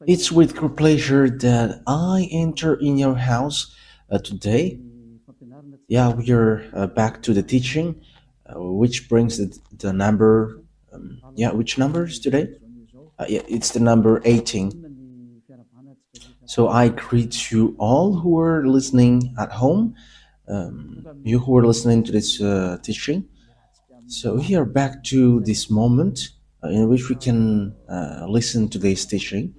It's with great pleasure that I enter in your house today. Yeah, we are back to the teaching, which brings the number. Yeah, which number is today? Yeah, it's the number 18. So I greet you all who are listening at home, you who are listening to this teaching. So we are back to this moment in which we can listen to this teaching.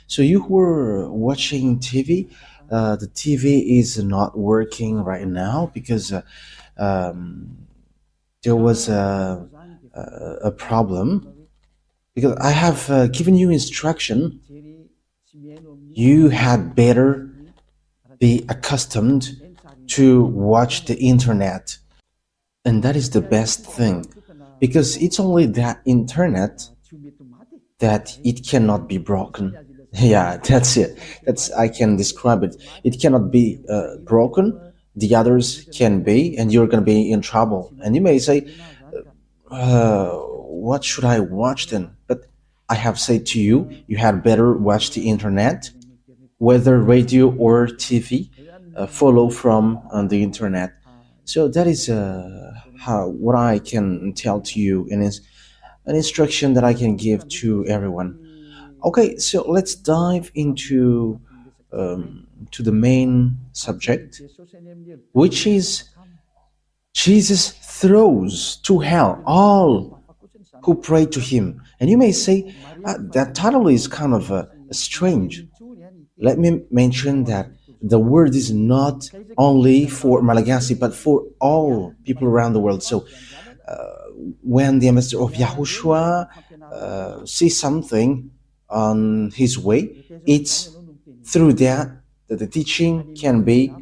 So you who are watching TV, the TV is not working right now because there was a problem. Because I have given you instruction, you had better be accustomed to watch the internet, and that is the best thing, because it's only that internet that it cannot be broken. Yeah, that's it. That's I can describe it. It cannot be broken. The others can be, and you're gonna be in trouble. And you may say, "What should I watch then?" But I have said to you, you had better watch the internet, whether radio or TV. Follow from the internet. So that is how what I can tell to you, and is an instruction that I can give to everyone. Okay, so let's dive into to the main subject, which is Jesus throws to hell all who pray to him. And you may say, that title is kind of strange. Let me mention that the word is not only for Malagasy, but for all people around the world. So when the ambassador of Yahushua sees something on his way, it's through that the teaching can be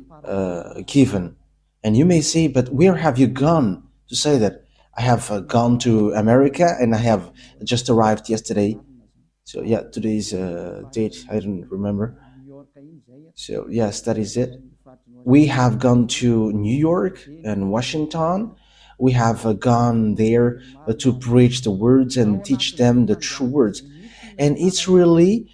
given. And you may say, but where have you gone to say that? I have gone to America and I have just arrived yesterday. So yeah, today's date, I don't remember. So yes, that is it. We have gone to New York and Washington. We have gone there to preach the words and teach them the true words. And it's really,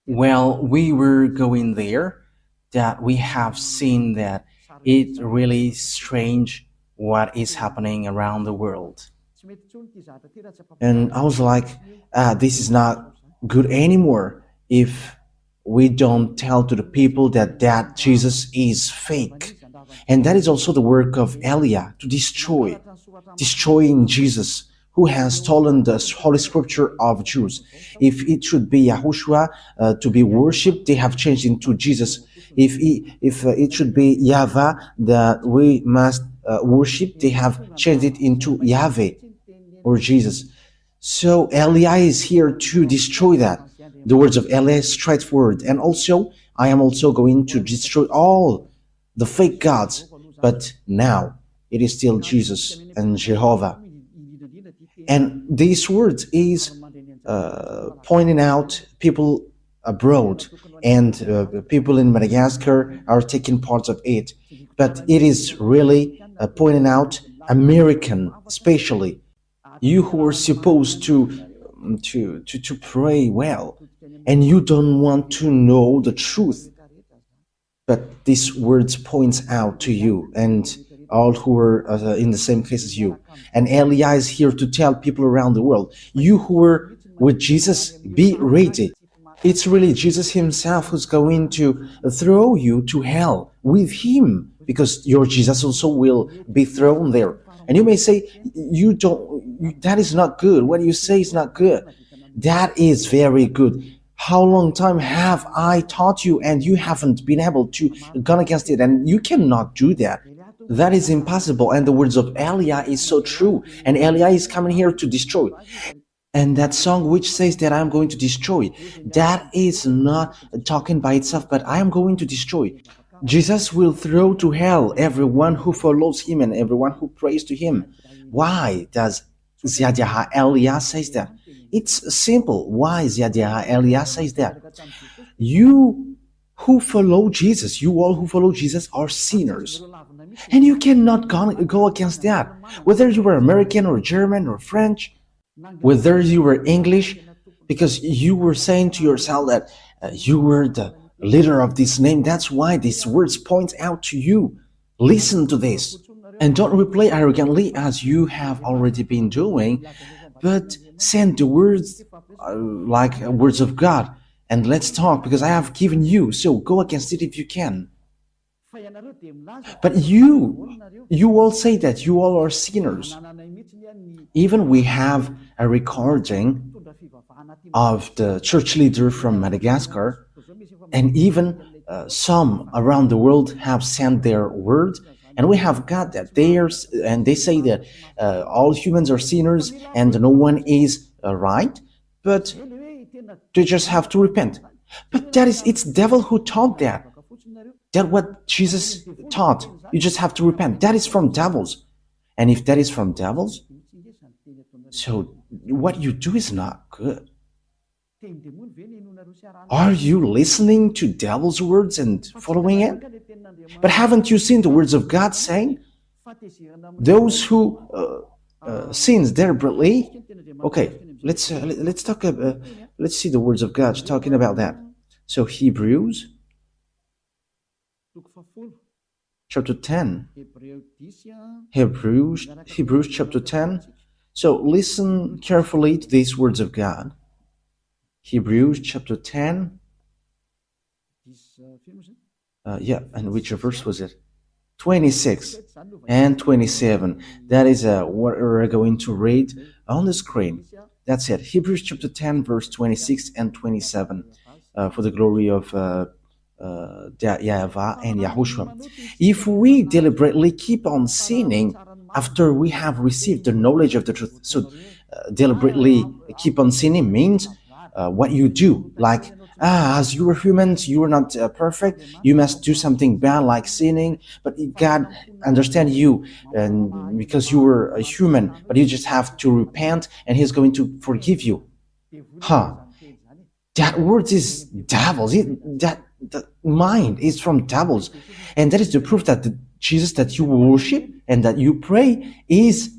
well, we were going there that we have seen that it really strange what is happening around the world. And I was like, this is not good anymore if we don't tell to the people that Jesus is fake. And that is also the work of Elia, to destroying Jesus, who has stolen the Holy Scripture of Jews. If it should be Yahushua to be worshipped, they have changed into Jesus. If it should be YAHVAH that we must worship, they have changed it into Yahweh or Jesus. So Elia is here to destroy that. The words of Elia is straightforward. And also, I am also going to destroy all the fake gods. But now, it is still Jesus and Jehovah. And these words is pointing out people abroad, and people in Madagascar are taking part of it. But it is really pointing out American, especially you who are supposed to pray well, and you don't want to know the truth. But these words points out to you and all who are in the same case as you. And Elia is here to tell people around the world, you who are with Jesus, be ready. It's really Jesus himself who's going to throw you to hell with him, because your Jesus also will be thrown there. And you may say, that is not good. What you say is not good. That is very good. How long time have I taught you and you haven't been able to go against it? And you cannot do that. That is impossible. And the words of Elia is so true. And Elia is coming here to destroy. And that song which says that I'm going to destroy, that is not talking by itself, but I am going to destroy. Jesus will throw to hell everyone who follows him and everyone who prays to him. Why does Yahwah Elia says that? It's simple. Why Yahwah Elia says that? You who follow Jesus, you all who follow Jesus are sinners. And you cannot go against that. Whether you were American or German or French, whether you were English, because you were saying to yourself that you were the leader of this name. That's why these words point out to you. Listen to this. And don't reply arrogantly as you have already been doing, but send the words like words of God. And let's talk because I have given you. So go against it if you can. But you all say that you all are sinners. Even we have a recording of the church leader from Madagascar, and even some around the world have sent their word, and we have got that theirs, and they say that all humans are sinners and no one is right, but they just have to repent. But it's devil who taught that. That's what Jesus taught. You just have to repent. That is from devils. And if that is from devils, so what you do is not good. Are you listening to devil's words and following it? But haven't you seen the words of God saying, those who sins deliberately? Okay, let's talk. Let's see the words of God talking about that. So Hebrews chapter 10. Hebrews chapter 10. So listen carefully to these words of God. Hebrews chapter 10. And which verse was it? 26 and 27. That is what we're going to read on the screen. That's it. Hebrews chapter 10, verse 26 and 27. For the glory of YAHVAH and YAHOSHUAH. If we deliberately keep on sinning after we have received the knowledge of the truth, so deliberately keep on sinning means what you do, like as you are humans, you are not perfect, you must do something bad like sinning, but God understands you, and because you were a human, but you just have to repent and He's going to forgive you. That word is devils. That mind is from devils, and that is the proof that the Jesus that you worship and that you pray is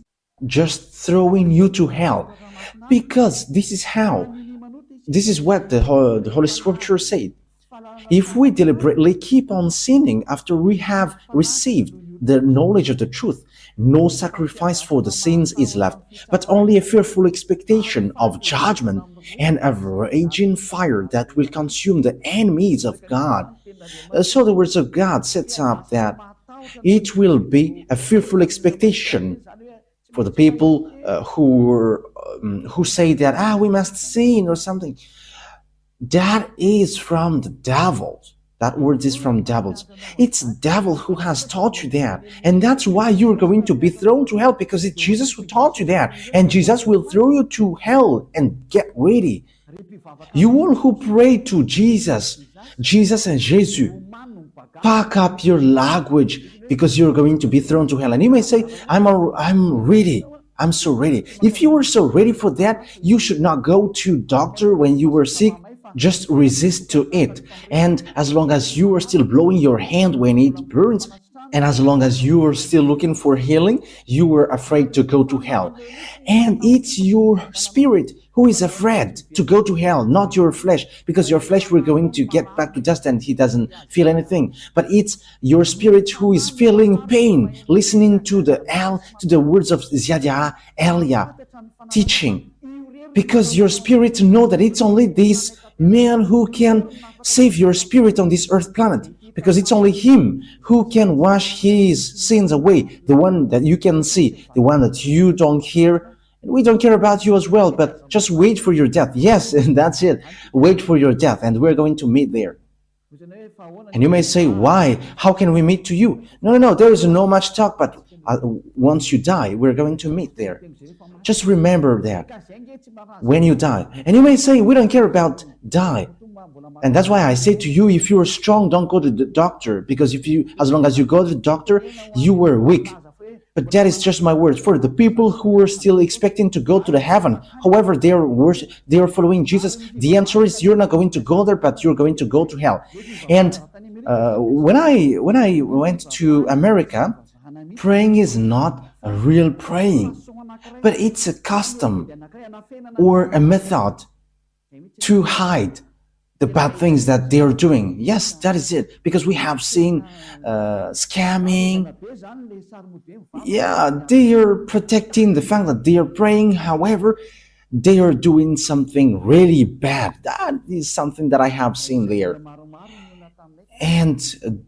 just throwing you to hell, because this is what the Holy Scripture said. If we deliberately keep on sinning after we have received the knowledge of the truth, no sacrifice for the sins is left, but only a fearful expectation of judgment and a raging fire that will consume the enemies of God. So the words of God sets up that it will be a fearful expectation for the people who say that we must sin or something. That is from the devils. That word is from devils. It's devil who has taught you that. And that's why you're going to be thrown to hell, because it's Jesus who taught you that. And Jesus will throw you to hell. And get ready. You all who pray to Jesus and Jesus, pack up your language, because you're going to be thrown to hell. And you may say, I'm ready. I'm so ready. If you were so ready for that, you should not go to doctor when you were sick. Just resist to it. And as long as you are still blowing your hand when it burns, and as long as you are still looking for healing, you are afraid to go to hell. And it's your spirit who is afraid to go to hell, not your flesh, because your flesh we're going to get back to dust and he doesn't feel anything. But it's your spirit who is feeling pain, listening to the words of Ziadia Elia teaching, because your spirit know that it's only this man who can save your spirit on this earth planet, because it's only him who can wash his sins away, the one that you can see, the one that you don't hear. And we don't care about you as well, but just wait for your death. Yes, and that's it. Wait for your death, and we're going to meet there. And you may say, why? How can we meet to you? No, there is no much talk, but once you die, we're going to meet there. Just remember that when you die. And you may say, we don't care about die. And that's why I say to you, if you are strong, don't go to the doctor, because as long as you go to the doctor, you were weak. But that is just my word for the people who are still expecting to go to the heaven. However, they are following Jesus. The answer is you're not going to go there, but you're going to go to hell. And when I went to America, praying is not a real praying, but it's a custom or a method to hide the bad things that they are doing. Yes, that is it. Because we have seen scamming. Yeah, they are protecting the fact that they are praying. However, they are doing something really bad. That is something that I have seen there. And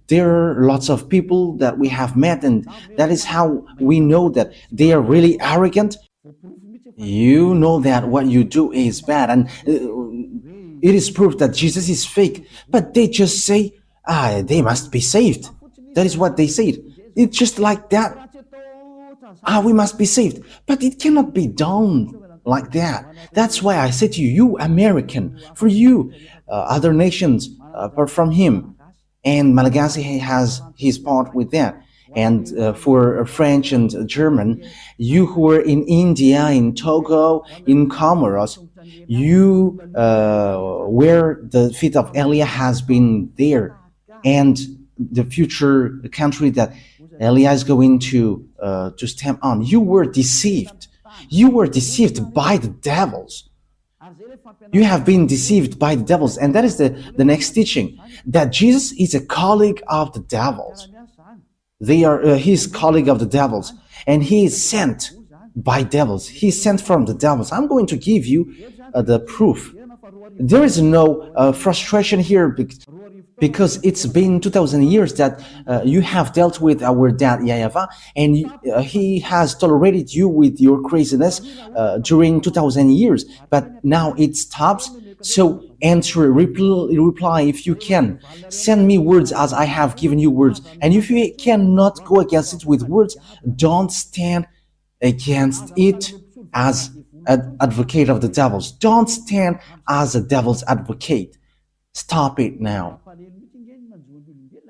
there are lots of people that we have met, and that is how we know that they are really arrogant. You know that what you do is bad, and it is proof that Jesus is fake, but they just say, they must be saved. That is what they said. It's just like that. We must be saved. But it cannot be done like that. That's why I say to you, you American, for you, other nations apart from him, and Malagasy has his part with that. And for French and German, you who are in India, in Togo, in Comoros, you where the feet of Elia has been there, and the future country that Elia is going to stamp on. You were deceived. You were deceived by the devils. You have been deceived by the devils, and that is the next teaching, that Jesus is a colleague of the devils. They are his colleague of the devils, and he is sent by devils. He is sent from the devils. I'm going to give you the proof. There is no frustration here because it's been 2,000 years that you have dealt with our dad YAHVAH, and he has tolerated you with your craziness during 2,000 years. But now it stops. So answer, reply if you can. Send me words as I have given you words. And if you cannot go against it with words, don't stand against it as an advocate of the devils. Don't stand as a devil's advocate. Stop it now.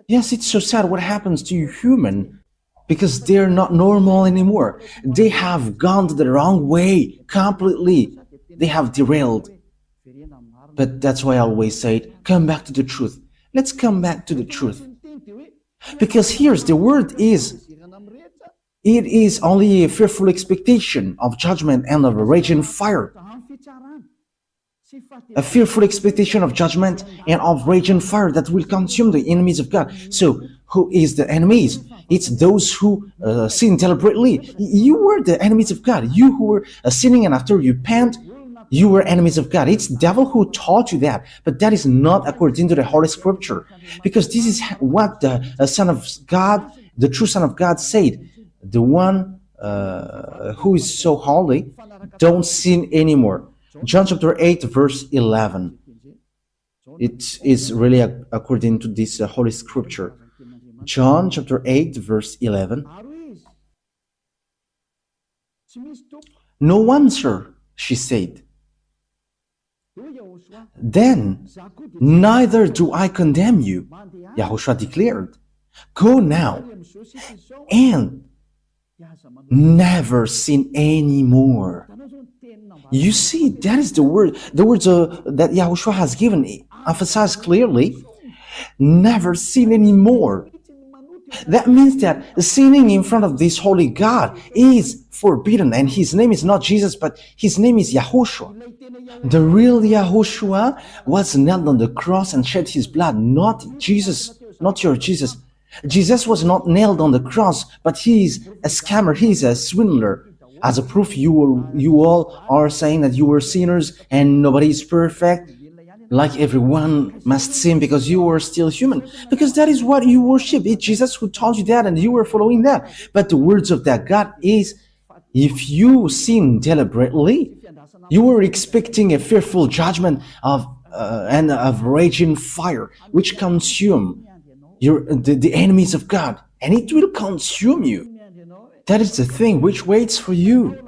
Yes, it's so sad what happens to you human, because they're not normal anymore. They have gone the wrong way completely. They have derailed. But that's why I always say, come back to the truth. Let's come back to the truth. Because here's the word is, it is only a fearful expectation of judgment and of a raging fire. A fearful expectation of judgment and of raging fire that will consume the enemies of God. So, who is the enemies? It's those who sin deliberately. You were the enemies of God. You who were sinning, and after you repent, you were enemies of God. It's the devil who taught you that, but that is not according to the Holy Scripture, because this is what the Son of God, the true Son of God, said. The one who is so holy, don't sin anymore. John chapter 8, verse 11. It is really according to this Holy Scripture. John chapter 8, verse 11. No one, sir, she said. Then, neither do I condemn you, YAHOSHUAH declared. Go now and never sin anymore. You see, that is the word. The words that YAHOSHUAH has given emphasize clearly, never sin anymore. That means that sinning in front of this holy God is forbidden, and his name is not Jesus, but his name is YAHOSHUAH. The real YAHOSHUAH was nailed on the cross and shed his blood, not Jesus, not your Jesus. Jesus was not nailed on the cross, but he is a scammer, he is a swindler. As a proof, you all are saying that you were sinners and nobody is perfect. Like everyone must sin because you are still human. Because that is what you worship. It's Jesus who taught you that and you were following that. But the words of that God is, if you sin deliberately, you were expecting a fearful judgment of and of raging fire, which consume the enemies of God, and it will consume you. That is the thing which waits for you.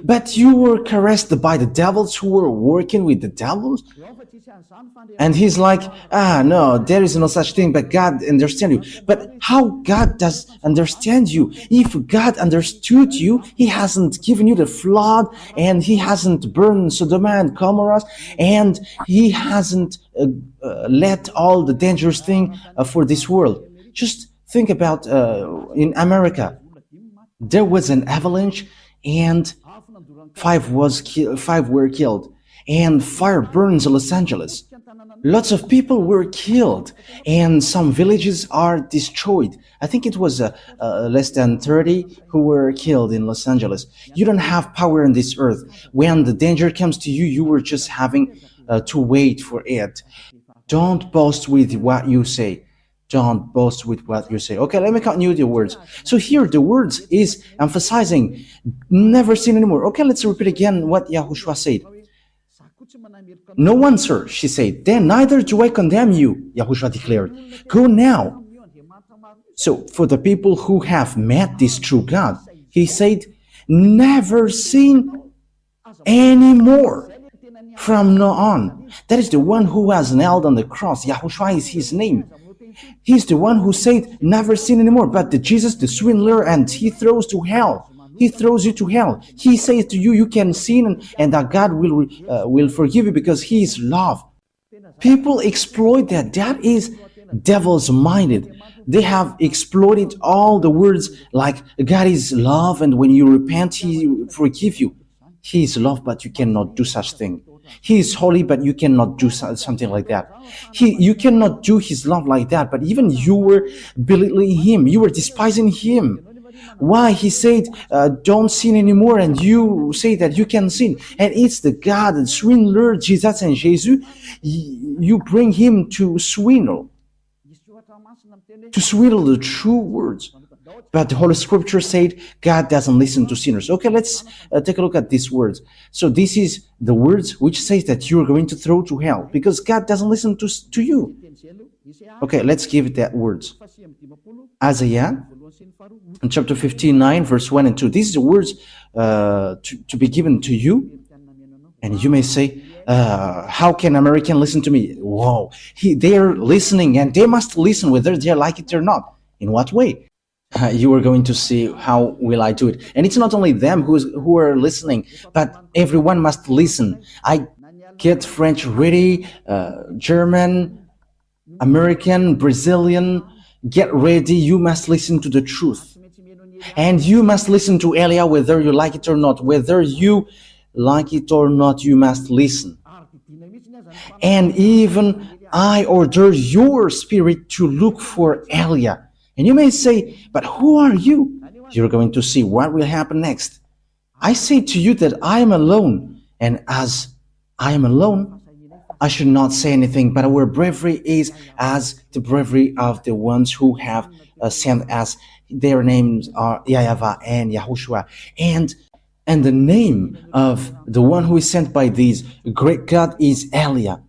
But you were caressed by the devils who were working with the devils. And he's like, no, there is no such thing, but God understands you. But how God does understand you? If God understood you, he hasn't given you the flood, and he hasn't burned Sodom and Gomorrah, and he hasn't let all the dangerous thing for this world. Just think about in America, there was an avalanche, and five were killed. and fire burns Los Angeles. Lots of people were killed, and some villages are destroyed. I think it was less than 30 who were killed in Los Angeles. You don't have power on this earth. When the danger comes to you, you were just having to wait for it. Don't boast with what you say. Don't boast with what you say. Okay, let me continue the words. So here the words is emphasizing never sin anymore. Okay, let's repeat again what Yahushua said. No one, sir, she said. Then neither do I condemn you, Yahushua declared. Go now. So for the people who have met this true God, he said, never sin anymore. From now on. That is the one who was nailed on the cross. Yahushua is his name. He's the one who said, never sin anymore. But the Jesus, the swindler, and he throws to hell. He throws you to hell. He says to you, you can sin and that God will forgive you because he is love. People exploit that. That is devil's minded. They have exploited all the words like God is love and when you repent, he forgive you. He is love, but you cannot do such thing. He is holy, but you cannot do something like that. You cannot do his love like that, but even you were belittling him. You were despising him. Why? He said, don't sin anymore, and you say that you can sin. And it's the God, the swindler, Jesus and Jesus. You bring him to swindle the true words. But the Holy Scripture said God doesn't listen to sinners. Okay, let's take a look at these words. So this is the words which says that you're going to throw to hell because God doesn't listen to you. Okay, let's give that words. Isaiah, in chapter 59, verse 1 and 2. These are the words to be given to you. And you may say, how can American listen to me? Whoa, they're listening and they must listen whether they like it or not. In what way? You are going to see how will I do it. And it's not only them who are listening, but everyone must listen. I get French ready, German, American, Brazilian, get ready. You must listen to the truth. And you must listen to Elia whether you like it or not. Whether you like it or not, you must listen. And even I order your spirit to look for Elia. And you may say, but who are you? You're going to see what will happen next. I say to you that I am alone, and as I am alone, I should not say anything, but our bravery is as the bravery of the ones who have sent us. Their names are YAHVAH and YAHOSHUAH. And the name of the one who is sent by this great God is Elia.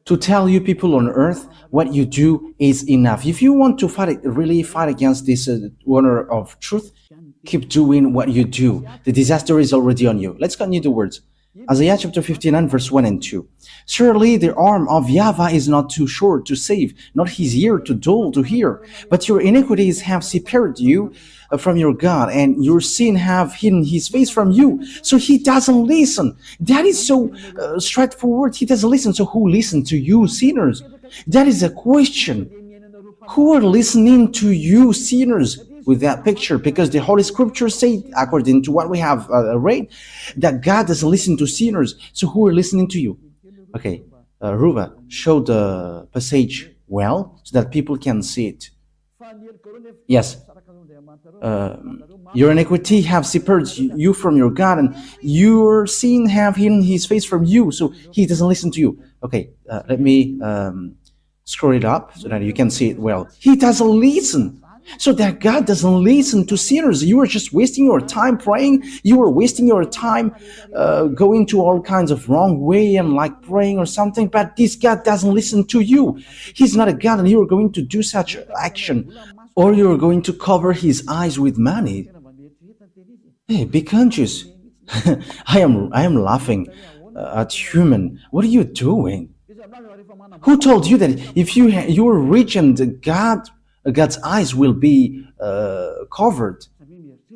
To tell you people on earth, what you do is enough. If you want to really fight against this honor of truth, keep doing what you do. The disaster is already on you. Let's continue the words. Isaiah chapter 59, verse 1 and 2. Surely the arm of YAHVAH is not too short to save, not his ear too dull to hear. But your iniquities have separated you from your God, and your sin have hidden his face from you. So he doesn't listen. That is so straightforward. He doesn't listen. So who listens to you, sinners? That is a question. Who are listening to you, sinners? With that picture, because the Holy Scripture say, according to what we have read, that God doesn't listen to sinners. So who are listening to you? Okay, Ruva, show the passage well so that people can see it. Yes. Your iniquity have separated you from your God, and your sin have hidden his face from you, so he doesn't listen to you. Okay, let me scroll it up so that you can see it well. He doesn't listen. So that God doesn't listen to sinners. You are just wasting your time praying. You are wasting your time going to all kinds of wrong way and like praying or something. But this God doesn't listen to you. He's not a God, and you are going to do such action, or you are going to cover his eyes with money. Hey, be conscious. I am laughing at human. What are you doing? Who told you that if you are rich and God's eyes will be covered?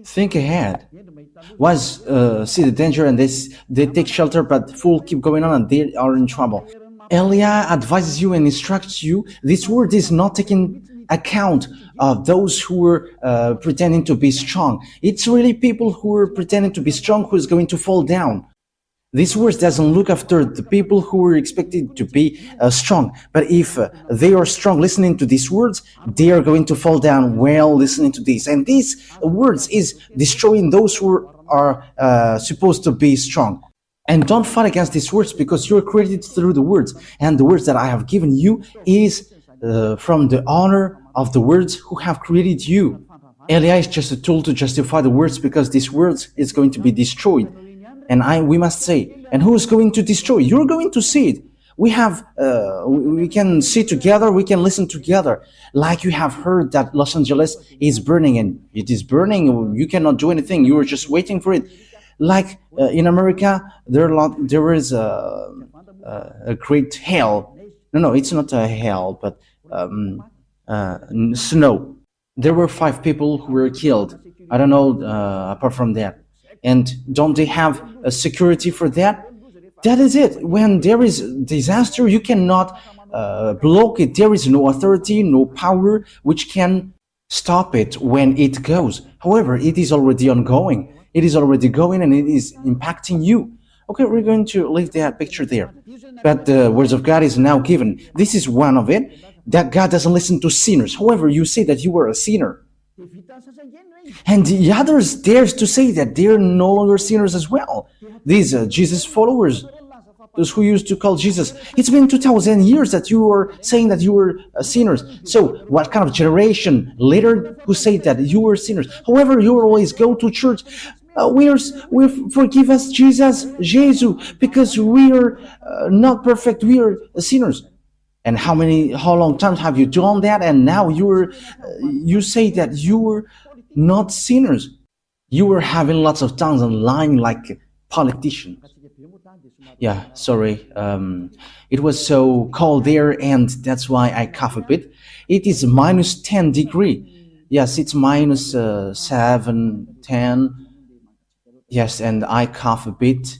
Think ahead. See the danger and they take shelter, but fool keep going on and they are in trouble. Elia advises you and instructs you. This word is not taking account of those who are pretending to be strong. It's really people who are pretending to be strong who is going to fall down. This words doesn't look after the people who are expected to be strong. But if they are strong listening to these words, they are going to fall down while listening to this. And these words is destroying those who are supposed to be strong. And don't fight against these words, because you're created through the words. And the words that I have given you is from the honor of the words who have created you. Eli is just a tool to justify the words, because this words is going to be destroyed. And we must say, and who is going to destroy? You're going to see it. We can see together, we can listen together. Like you have heard that Los Angeles is burning, and it is burning. You cannot do anything. You are just waiting for it. Like in America, there is a great hail. No, it's not a hail, but snow. There were 5 people who were killed. I don't know apart from that. And don't they have a security for that? That is it. When there is disaster, you cannot block it. There is no authority, no power which can stop it when it goes. However, it is already ongoing. It is already going, and it is impacting you. Okay, we're going to leave that picture there. But the words of God is now given. This is one of it, that God doesn't listen to sinners. However, you say that you are a sinner. And the others dares to say that they're no longer sinners as well. These Jesus followers, those who used to call Jesus. It's been 2,000 years that you were saying that you were sinners. So what kind of generation later who say that you were sinners? However, you always go to church. We forgive us, Jesus, because we are not perfect. We are sinners. And how long times have you done that? And now you say that you were not sinners. You were having lots of tongues and lying like politicians. Yeah, sorry. It was so cold there, and that's why I cough a bit. It is minus 10 degree. Yes, it's minus 7, 10. Yes, and I cough a bit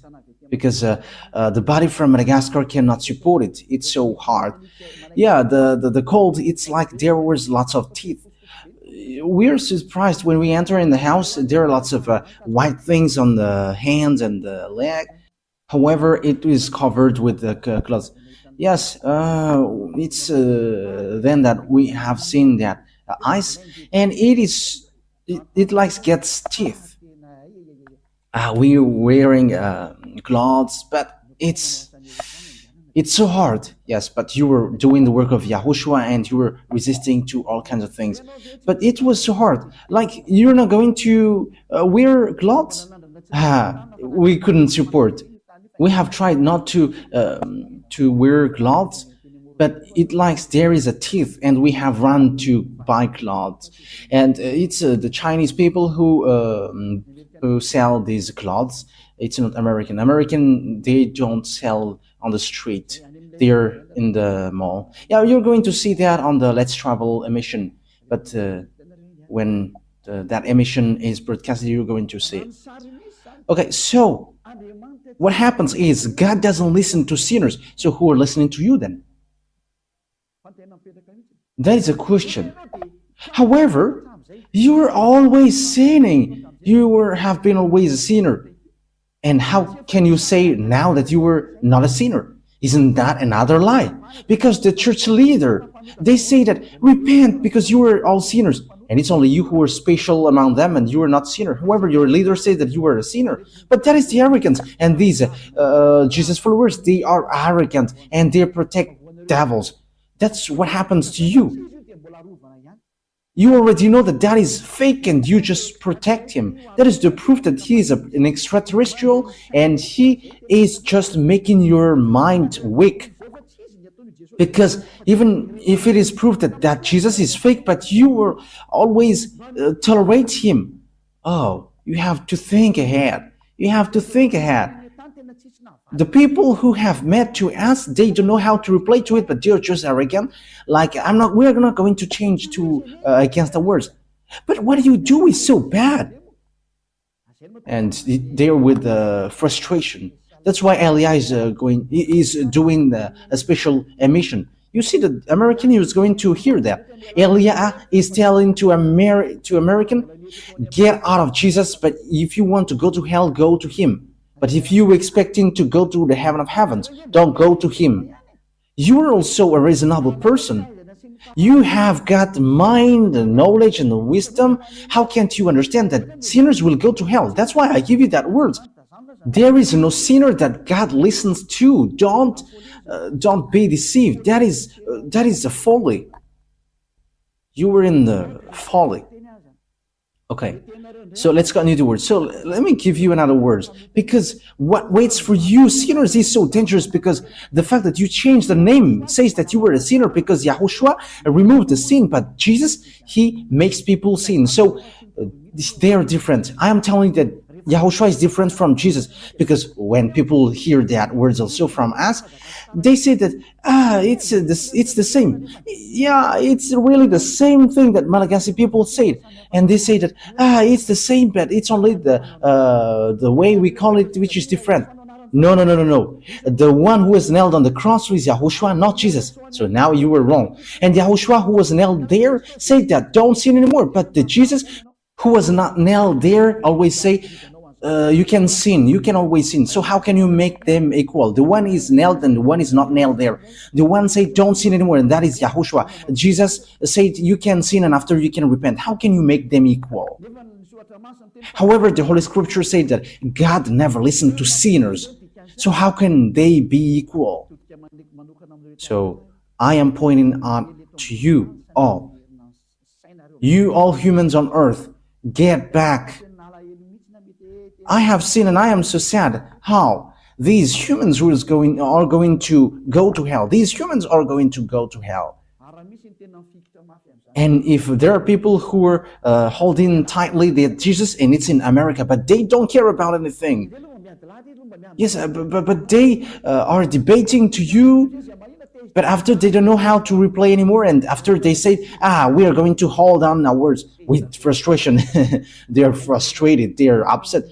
because the body from Madagascar cannot support it. It's so hard. Yeah, the cold, it's like there was lots of teeth. We're surprised when we enter in the house. There are lots of white things on the hands and the leg. However, it is covered with the clothes. Yes, it's then that we have seen that ice, and it like gets teeth. We're wearing clothes, but it's so hard. Yes, but you were doing the work of Yahushua, and you were resisting to all kinds of things. But it was so hard. Like, you're not going to wear clothes? We couldn't support. We have tried not to wear clothes, but it likes there is a teeth, and we have run to buy clothes. And it's the Chinese people who sell these clothes. It's not American. American, they don't sell on the street. They're in the mall. Yeah, you're going to see that on the Let's Travel emission. But when that emission is broadcasted, you're going to see it. Okay, so what happens is God doesn't listen to sinners. So who are listening to you then? That is a question. However, you are always sinning. You have been always a sinner. And how can you say now that you were not a sinner? Isn't that another lie? Because the church leader, they say that repent because you were all sinners. And it's only you who are special among them, and you are not sinner. However, your leader says that you are a sinner. But that is the arrogance. And these Jesus followers, they are arrogant, and they protect devils. That's what happens to you. You already know that that is fake, and you just protect him. That is the proof that he is an extraterrestrial, and he is just making your mind weak. Because even if it is proof that Jesus is fake, but you will always tolerate him. Oh, you have to think ahead. You have to think ahead. The people who have met to us, they don't know how to reply to it, but they're just arrogant. Like, we're not going to change to against the words. But what you do is so bad. And they're with frustration. That's why Elia is doing a special emission. You see, the American is going to hear that. Elia is telling to American, get out of Jesus, but if you want to go to hell, go to him. But if you expecting to go to the heaven of heavens, don't go to him. You are also a reasonable person. You have got mind and knowledge and wisdom. How can't you understand that sinners will go to hell? That's why I give you that word. There is no sinner that God listens to. Don't be deceived. That is a folly. You were in the folly. Okay, so let's continue the word. So let me give you another word, because what waits for you sinners is so dangerous, because the fact that you changed the name says that you were a sinner, because Yahushua removed the sin, but Jesus, he makes people sin. So they are different. I am telling you that Yahushua is different from Jesus, because when people hear that words also from us, they say that it's the same. Yeah, it's really the same thing that Malagasy people say, and they say that it's the same, but it's only the way we call it which is different. No, no, no, no, no. The one who was nailed on the cross was Yahushua, not Jesus. So now you were wrong. And Yahushua who was nailed there said that don't sin anymore. But the Jesus who was not nailed there always say, you can sin, you can always sin. So how can you make them equal? The one is nailed and the one is not nailed there. The one said don't sin anymore, and that is Yahushua. Jesus said you can sin and after you can repent. How can you make them equal? However, the Holy Scripture said that God never listened to sinners. So how can they be equal? So I am pointing out to you all humans on earth, get back. I have seen, and I am so sad how these humans who are going to go to hell. These humans are going to go to hell. And if there are people who are holding tightly that Jesus, and it's in America, but they don't care about anything. Yes, but they are debating to you, but after they don't know how to replay anymore, and after they say, we are going to hold on our words with frustration. They are frustrated, they are upset.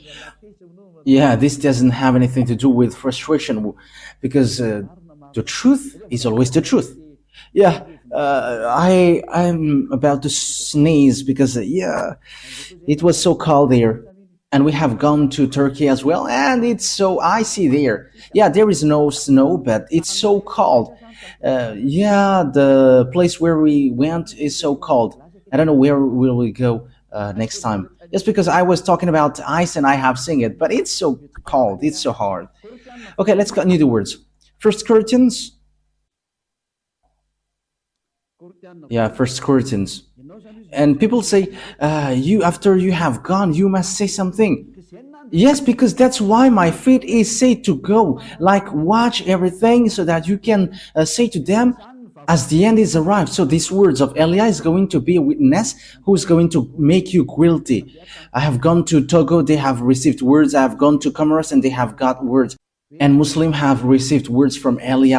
Yeah, this doesn't have anything to do with frustration, because the truth is always the truth. Yeah, I'm about to sneeze because, it was so cold there. And we have gone to Turkey as well, and it's so icy there. Yeah, there is no snow, but it's so cold. The place where we went is so cold. I don't know where will we go next time. Just because I was talking about ice and I have seen it, but it's so cold, it's so hard. Okay, let's continue the words. First Corinthians. Yeah, First Corinthians. And people say, after you have gone, you must say something. Yes, because that's why my feet is said to go. Like, watch everything so that you can say to them, as the end is arrived. So these words of Elia is going to be a witness who is going to make you guilty. I have gone to Togo, they have received words. I have gone to Comoros and they have got words. And Muslims have received words from Elia.